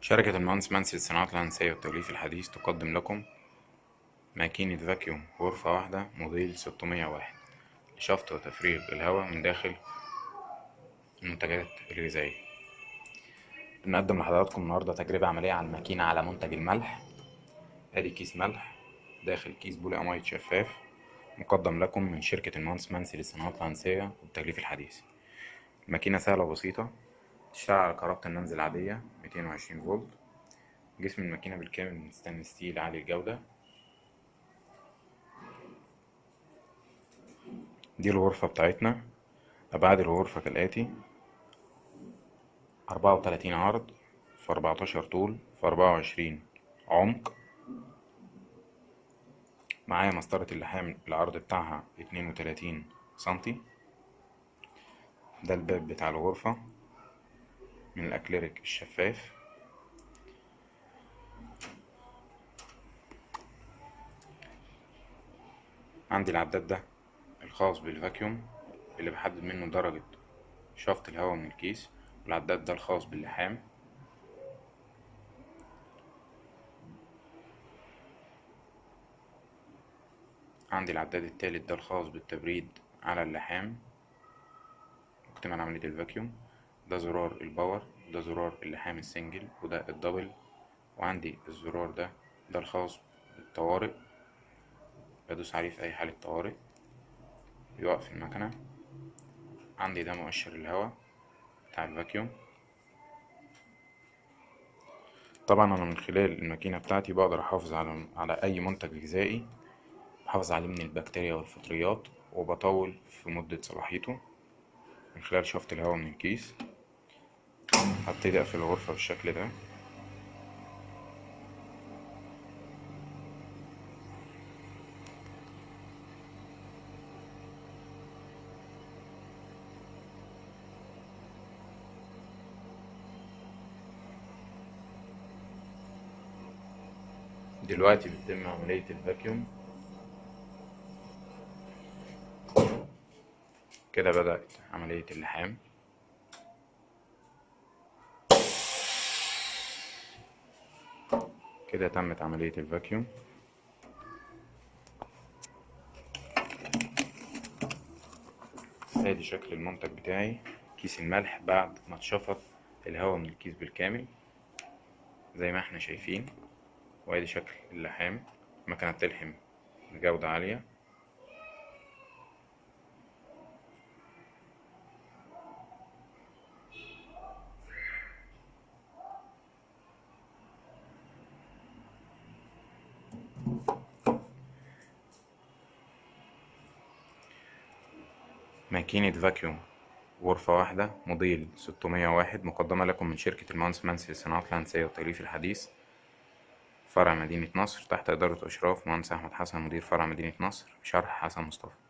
شركة المهندس منسي للصناعات الهندسية والتغليف الحديث تقدم لكم ماكينة فاكيوم غرفة واحدة موديل 601 لشفط وتفريغ الهواء من داخل المنتجات الغذائية. بنقدم لحضراتكم النهاردة تجربة عملية على الماكينة على منتج الملح. ادي كيس ملح داخل كيس بولي امايد شفاف، مقدم لكم من شركة المهندس منسي للصناعات الهندسية والتغليف الحديث. الماكينة سهلة وبسيطة، تشتغل على كهرباء النانز العادية 220 فولت. جسم الماكينة بالكامل من ستانلس ستيل عالي الجودة. دي الغرفة بتاعتنا. أبعاد الغرفة كالآتي: 34 عرض في 14 طول في 24 عمق. معايا مسطرة اللحام العرض بتاعها 32 سنتي. ده الباب بتاع الغرفة من الأكليريك الشفاف. عندي العداد ده الخاص بالفاكيوم اللي بحدد منه درجة شفط الهواء من الكيس، والعداد ده الخاص باللحام. عندي العداد التالت ده الخاص بالتبريد على اللحام واكتمال عملية الفاكيوم. ده زرار الباور، ده زرار اللحام السنجل، وده الدبل. وعندي الزرار ده الخاص بالطوارئ، بدوس عليه في أي حالة طوارئ يوقف المكنة. عندي ده مؤشر الهواء بتاع الفاكيوم. طبعا أنا من خلال الماكينة بتاعتي بقدر أحافظ على أي منتج غذائي، بحافظ عليه من البكتيريا والفطريات، وبطول في مدة صلاحيته من خلال شفط الهواء من الكيس. هبتدي أقفل الغرفة بالشكل ده. دلوقتي بتتم عملية الفاكيوم. كده بدأت عملية اللحام. كده تمت عملية الفاكيوم. ادي شكل المنتج بتاعي، كيس الملح بعد ما اتشفط الهواء من الكيس بالكامل زي ما احنا شايفين. وادي شكل اللحام، المكنة بتلحم بجودة عالية. ماكينة فاكيوم غرفة واحدة موديل 601 مقدمة لكم من شركة المهندس منسي للصناعات الهندسية والتغليف الحديث، فرع مدينة نصر، تحت إدارة وإشراف مهندس أحمد حسن مدير فرع مدينة نصر، شرح حسن مصطفى.